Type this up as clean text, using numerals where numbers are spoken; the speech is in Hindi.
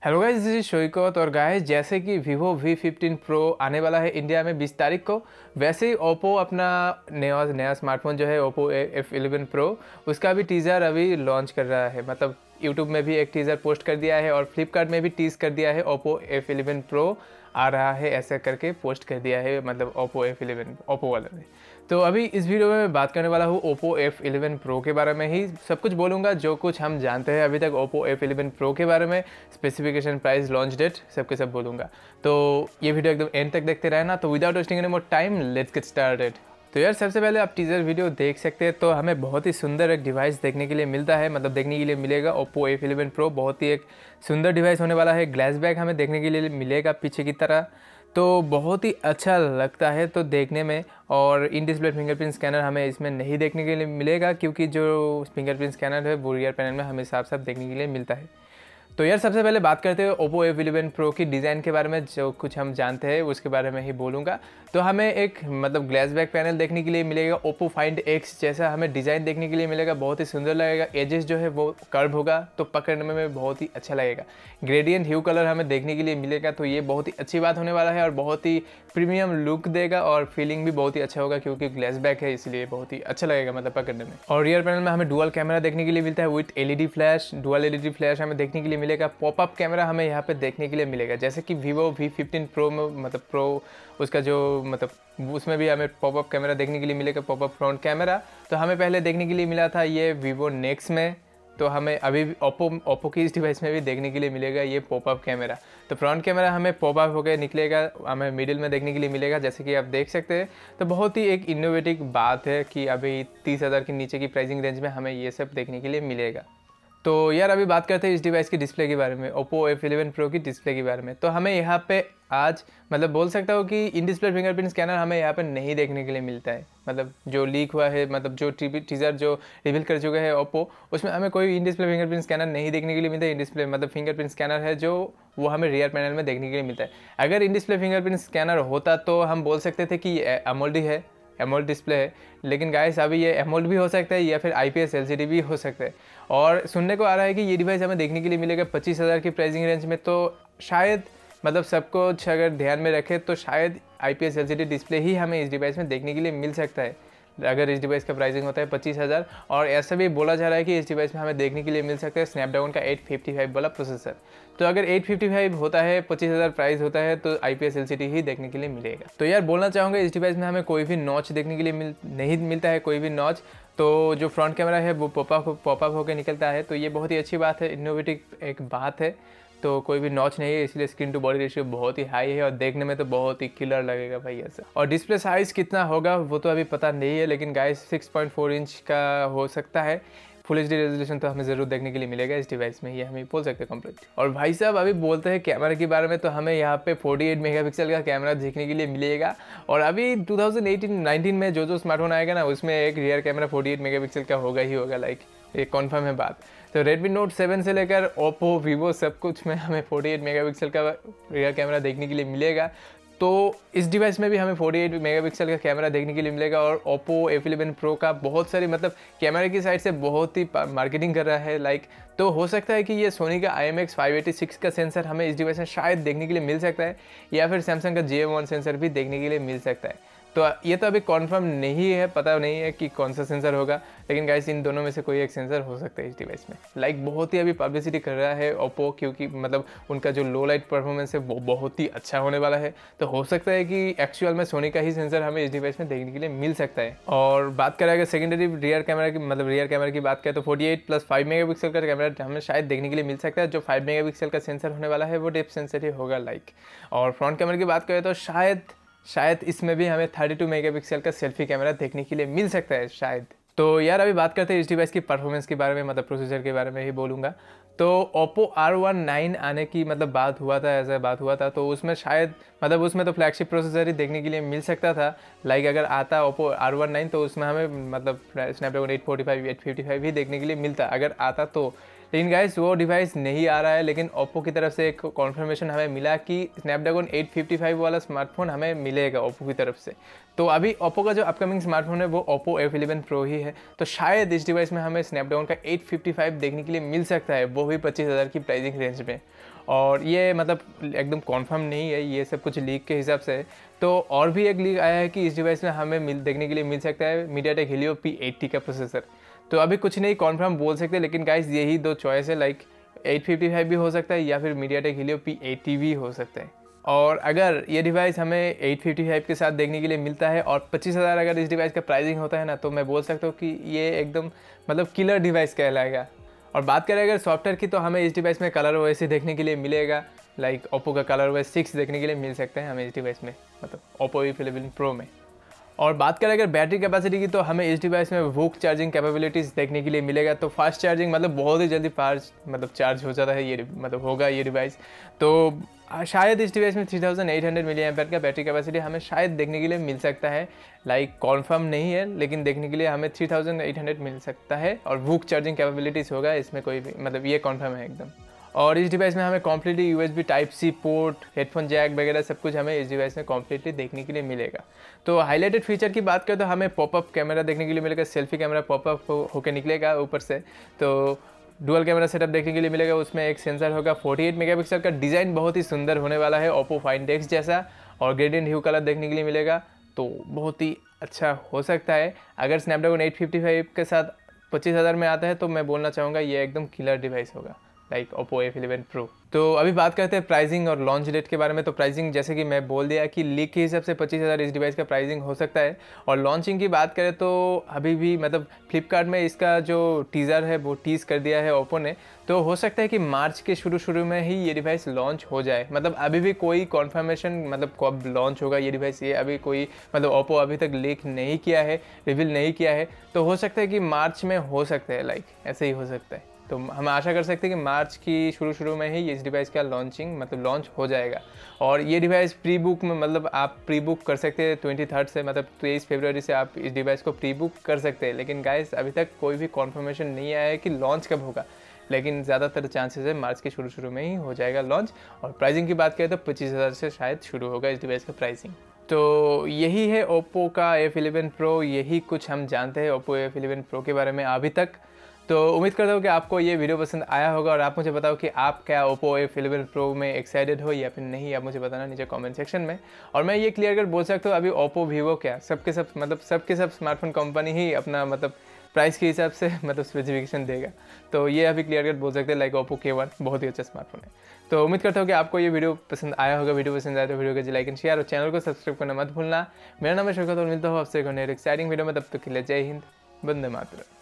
Hello guys, this is Shoikat. और गाइस, जैसे कि Vivo V15 Pro आने वाला है इंडिया में 20 तारीख को, वैसे ही Oppo अपना नया स्मार्टफोन जो है Oppo F11 Pro, उसका भी टीज़र अभी लॉन्च कर रहा है। मतलब यूट्यूब में भी एक टीज़र पोस्ट कर दिया है और फ्लिपकार्ट में भी टीज़ कर दिया है Oppo F11 Pro आ रहा है, ऐसा करके पोस्ट कर दिया है। मतलब Oppo F11 Oppo वाले ने। तो अभी इस वीडियो में मैं बात करने वाला हूँ Oppo F11 Pro के बारे में ही सब कुछ बोलूँगा, जो कुछ हम जानते हैं अभी तक Oppo F11 Pro के बारे में, स्पेसिफिकेशन, प्राइस, लॉन्च डेट, सब के सब बोलूँगा। तो ये वीडियो एकदम एंड तक देखते रहना। तो without wasting any more time, let's get started. तो यार, सबसे पहले आप टीज़र वीडियो देख सकते हैं तो हमें बहुत ही सुंदर एक डिवाइस देखने के लिए मिलता है, मतलब देखने के लिए मिलेगा। Oppo F11 Pro बहुत ही एक सुंदर डिवाइस होने वाला है। ग्लास बैक हमें देखने के लिए मिलेगा पीछे की तरह, तो बहुत ही अच्छा लगता है तो देखने में। और इन डिस्प्ले फिंगरप्रिंट स्कैनर हमें इसमें नहीं देखने के लिए मिलेगा, क्योंकि जो फिंगरप्रिंट स्कैनर है वो रियर पैनल में हमें साफ साफ देखने के लिए मिलता है। तो यार, सबसे पहले बात करते हैं Oppo F11 Pro की डिज़ाइन के बारे में। जो कुछ हम जानते हैं उसके बारे में ही बोलूँगा। तो हमें एक मतलब ग्लास बैक पैनल देखने के लिए मिलेगा। Oppo Find X जैसा हमें डिज़ाइन देखने के लिए मिलेगा, बहुत ही सुंदर लगेगा। एजेस जो है वो कर्व होगा तो पकड़ने में बहुत ही अच्छा लगेगा। ग्रेडियंट ह्यू कलर हमें देखने के लिए मिलेगा, तो ये बहुत ही अच्छी बात होने वाला है और बहुत ही प्रीमियम लुक देगा और फीलिंग भी बहुत ही अच्छा होगा, क्योंकि ग्लास बैक है इसलिए बहुत ही अच्छा लगेगा मतलब पकड़ने में। और रियर पैनल में हमें डुअल कैमरा देखने के लिए मिलता है with LED flash. Dual LED flash हमें देखने के लिए मिलेगा। पॉपअप कैमरा हमें यहाँ पे देखने के लिए मिलेगा, जैसे कि Vivo V15 Pro में मतलब प्रो उसका जो मतलब उसमें भी हमें पॉपअप कैमरा देखने के लिए मिलेगा। पॉपअप फ्रंट कैमरा तो हमें पहले देखने के लिए मिला था ये Vivo Nex में, तो हमें अभी ओप्पो की इस डिवाइस में भी देखने के लिए मिलेगा ये पॉपअप कैमरा। तो फ्रंट कैमरा हमें पॉपअप होकर निकलेगा, हमें मिडिल में देखने के लिए मिलेगा, जैसे कि आप देख सकते हैं। तो बहुत ही एक इनोवेटिव बात है कि अभी 30,000 के नीचे की प्राइसिंग रेंज में हमें ये सब देखने के लिए मिलेगा। तो यार, अभी बात करते हैं इस डिवाइस की डिस्प्ले के बारे में, Oppo F11 Pro की डिस्प्ले के बारे में। तो हमें यहाँ पे आज मतलब बोल सकता हूँ कि इन डिस्प्ले फिंगरप्रिंट स्कैनर हमें यहाँ पे नहीं देखने के लिए मिलता है। मतलब जो लीक हुआ है, मतलब जो टीज़र जो रिवील कर चुके हैं Oppo, उसमें हमें कोई इन डिस्प्ले फिंगरप्रिंट स्कैनर नहीं देखने के लिए मिलता है। इन डिस्प्ले मतलब फिंगरप्रिंट स्कैनर है जो वो हमें रियर पैनल में देखने के लिए मिलता है। अगर इन डिस्प्ले फिंगरप्रिंट स्कैनर होता तो हम बोल सकते थे कि AMOLED है, एमोल्ड डिस्प्ले है। लेकिन गाइस, अभी ये एमोल्ड भी हो सकता है या फिर IPS LCD भी हो सकता है। और सुनने को आ रहा है कि ये डिवाइस हमें देखने के लिए मिलेगा 25,000 की प्राइसिंग रेंज में। तो शायद मतलब सब कुछ अगर ध्यान में रखें तो शायद IPS LCD डिस्प्ले ही हमें इस डिवाइस में देखने के लिए मिल सकता है, अगर इस डिवाइस का प्राइसिंग होता है 25,000। और ऐसा भी बोला जा रहा है कि इस डिवाइस में हमें देखने के लिए मिल सकता है स्नैपड्रैगन का 855 वाला प्रोसेसर। तो अगर 855 होता है, 25,000 प्राइस होता है, तो IPS LCD ही देखने के लिए मिलेगा। तो यार, बोलना चाहूँगा इस डिवाइस में हमें कोई भी नॉच देखने के लिए नहीं मिलता है, कोई भी नॉच। तो जो फ्रंट कैमरा है वो पॉपअप होकर निकलता है, तो ये बहुत ही अच्छी बात है, इनोवेटिव एक बात है। तो कोई भी नॉच नहीं है, इसलिए स्क्रीन टू बॉडी रेशियो बहुत ही हाई है और देखने में तो बहुत ही किलर लगेगा भाई ऐसा। और डिस्प्ले साइज़ कितना होगा वो तो अभी पता नहीं है, लेकिन गाइस 6.4 इंच का हो सकता है। फुल HD रेजोल्यूशन तो हमें ज़रूर देखने के लिए मिलेगा इस डिवाइस में, ये हमें बोल सकते हैं कंप्लीट। और भाई साहब, अभी बोलते हैं कैमरा के बारे में, तो हमें यहाँ पे 48 मेगापिक्सल का कैमरा देखने के लिए मिलेगा। और अभी 2018-19 में जो स्मार्टफोन आएगा ना, उसमें एक रियर कैमरा 48 मेगापिक्सल का होगा ही होगा, लाइक ये कॉन्फर्म है बात। तो Redmi Note 7 से लेकर Oppo, Vivo सब कुछ में हमें 48 मेगापिक्सल का रियर कैमरा देखने के लिए मिलेगा। तो इस डिवाइस में भी हमें 48 मेगापिक्सल का कैमरा देखने के लिए मिलेगा। और Oppo F11 Pro का बहुत सारी मतलब कैमरे की साइड से बहुत ही मार्केटिंग कर रहा है, लाइक। तो हो सकता है कि ये सोनी का IMX586 का सेंसर हमें इस डिवाइस में शायद देखने के लिए मिल सकता है, या फिर सैमसंग का GM1 सेंसर भी देखने के लिए मिल सकता है। तो ये तो अभी कॉन्फर्म नहीं है, पता नहीं है कि कौन सा सेंसर होगा, लेकिन गाइस इन दोनों में से कोई एक सेंसर हो सकता है इस डिवाइस में। लाइक बहुत ही अभी पब्लिसिटी कर रहा है Oppo, क्योंकि मतलब उनका जो लो लाइट परफॉर्मेंस है वो बहुत ही अच्छा होने वाला है। तो हो सकता है कि एक्चुअल में सोनी का ही सेंसर हमें इस डिवाइस में देखने के लिए मिल सकता है। और बात करें अगर सेकेंडरी रियर कैमरा की, मतलब रियर कैमरा की बात करें, तो 48 + 5 मेगापिक्सल का कैमरा हमें शायद देखने के लिए मिल सकता है। जो 5 मेगापिक्सल का सेंसर होने वाला है वो डेप्थ सेंसर ही होगा, लाइक। और फ्रंट कैमरा की बात करें तो शायद इसमें भी हमें 32 मेगापिक्सल का सेल्फी कैमरा देखने के लिए मिल सकता है शायद। तो यार, अभी बात करते हैं इस डिवाइस की परफॉर्मेंस के बारे में, मतलब प्रोसेसर के बारे में ही बोलूँगा। तो Oppo R19 आने की मतलब बात हुआ था, ऐसा बात हुआ था, तो उसमें शायद मतलब उसमें तो फ्लैगशिप प्रोसेसर ही देखने के लिए मिल सकता था। लाइक अगर आता Oppo R19 तो उसमें हमें मतलब स्नैपड्रैगन 845, 855 ही देखने के लिए मिलता अगर आता तो। लेकिन गाइस, वो डिवाइस नहीं आ रहा है, लेकिन Oppo की तरफ से एक कॉन्फर्मेशन हमें मिला कि स्नैपड्रैगन 855 वाला स्मार्टफोन हमें मिलेगा Oppo की तरफ से। तो अभी Oppo का जो अपकमिंग स्मार्टफोन है वो Oppo F11 Pro ही है। तो शायद इस डिवाइस में हमें स्नैपड्रैगन का 855 देखने के लिए मिल सकता है, वो भी 25,000 की प्राइसिंग रेंज में। और ये मतलब एकदम कॉन्फर्म नहीं है, ये सब कुछ लीक के हिसाब से है। तो और भी एक लीक आया है कि इस डिवाइस में हमें देखने के लिए मिल सकता है मीडियाटेक हीलियो P80 का प्रोसेसर। तो अभी कुछ नहीं कॉन्फर्म बोल सकते, लेकिन गाइस यही दो चॉइस है, लाइक 855 भी हो सकता है या फिर मीडियाटेक हीलियो P80 भी हो सकता है। और अगर ये डिवाइस हमें 855 के साथ देखने के लिए मिलता है और 25,000 अगर इस डिवाइस का प्राइसिंग होता है ना, तो मैं बोल सकता हूँ कि ये एकदम मतलब किलर डिवाइस कहलाएगा। और बात करें अगर सॉफ्टवेयर की, तो हमें इस डिवाइस में कलर ओएस देखने के लिए मिलेगा, लाइक ओप्पो का कलर ओएस 6 देखने के लिए मिल सकते हैं हमें इस डिवाइस में, मतलब ओप्पो F11 Pro में। और बात करें अगर बैटरी कैपेसिटी की, तो हमें इस डिवाइस में वूक चार्जिंग कैपेबिलिटीज़ देखने के लिए मिलेगा। तो फास्ट चार्जिंग मतलब बहुत ही जल्दी चार्ज हो जाता है ये, मतलब होगा ये डिवाइस। तो शायद इस डिवाइस में 3800 मिली एम्पेयर का बैटरी कैपेसिटी हमें शायद देखने के लिए मिल सकता है, लाइक कॉन्फर्म नहीं है, लेकिन देखने के लिए हमें 3800 मिल सकता है। और वूक चार्जिंग कैपेबिलिटीज़ होगा इसमें, कोई भी मतलब ये कॉन्फर्म है एकदम। और इस डिवाइस में हमें completely USB Type-C port, headphone jack वगैरह सब कुछ हमें इस डिवाइस में कम्प्लीटली देखने के लिए मिलेगा। तो हाईलाइटेड फीचर की बात करें तो हमें पॉपअप कैमरा देखने के लिए मिलेगा, सेल्फी कैमरा पॉपअप होकर निकलेगा ऊपर से। तो डुअल कैमरा सेटअप देखने के लिए मिलेगा, उसमें एक सेंसर होगा 48 मेगापिक्सल का। डिज़ाइन बहुत ही सुंदर होने वाला है ओप्पो फाइंड एक्स जैसा। और ग्रेडियंट ह्यू कलर देखने के लिए मिलेगा, तो बहुत ही अच्छा हो सकता है। अगर स्नैपड्रैगन 855 के साथ 25,000 में आता है, तो मैं बोलना चाहूँगा ये एकदम किलर डिवाइस होगा, लाइक ओप्पो F11 Pro। तो अभी बात करते हैं प्राइसिंग और लॉन्च डेट के बारे में। तो प्राइसिंग जैसे कि मैं बोल दिया कि लीक के हिसाब से 25,000 इस डिवाइस का प्राइसिंग हो सकता है। और लॉन्चिंग की बात करें तो अभी भी मतलब फ्लिपकार्ट में इसका जो टीज़र है वो टीज़ कर दिया है ओप्पो ने। तो हो सकता है कि मार्च के शुरू में ही ये डिवाइस लॉन्च हो जाए। मतलब अभी भी कोई कॉन्फर्मेशन मतलब कब लॉन्च होगा ये डिवाइस, ये अभी कोई मतलब ओप्पो अभी तक लीक नहीं किया है, रिवील नहीं किया है। तो हो सकता है कि मार्च में हो सकता है, लाइक ऐसे ही हो सकता है। तो हम आशा कर सकते हैं कि मार्च की शुरू में ही इस डिवाइस का लॉन्च हो जाएगा। और ये डिवाइस प्री बुक में मतलब आप प्री बुक कर सकते हैं 23 से, मतलब 23 फरवरी से आप इस डिवाइस को प्री बुक कर सकते हैं। लेकिन गाइस अभी तक कोई भी कॉन्फर्मेशन नहीं आया है कि लॉन्च कब होगा, लेकिन ज़्यादातर चांसेस है मार्च के शुरू में ही हो जाएगा लॉन्च। और प्राइसिंग की बात करें तो 25,000 से शायद शुरू होगा इस डिवाइस का प्राइसिंग। तो यही है ओप्पो का F11 Pro, यही कुछ हम जानते हैं ओप्पो F11 Pro के बारे में अभी तक। तो उम्मीद करता हूँ कि आपको ये वीडियो पसंद आया होगा। और आप मुझे बताओ कि आप क्या ओप्पो F11 Pro में एक्साइटेड हो या फिर नहीं, आप मुझे बताना नीचे कमेंट सेक्शन में। और मैं ये क्लियर कर बोल सकता हूँ, अभी ओप्पो वीवो क्या सबके सब स्मार्टफोन कंपनी ही अपना मतलब प्राइस के हिसाब से मतलब स्पेसिफिकेशन देगा। तो ये अभी क्लियर कर बोल सकते हैं, लाइक ओप्पो K1 बहुत ही अच्छा स्मार्टफोन है। तो उम्मीद करता हूँ कि आपको ये वीडियो पसंद आया होगा। वीडियो पसंद आया तो वीडियो को लाइक एंड शेयर और चैनल को सब्सक्राइब करना मत भूलना। मेरा नाम है शौकत और मिलता हूँ आपसे एक एक्साइटिंग वीडियो में। तब तक के लिए जय हिंद, वंदे मातरम।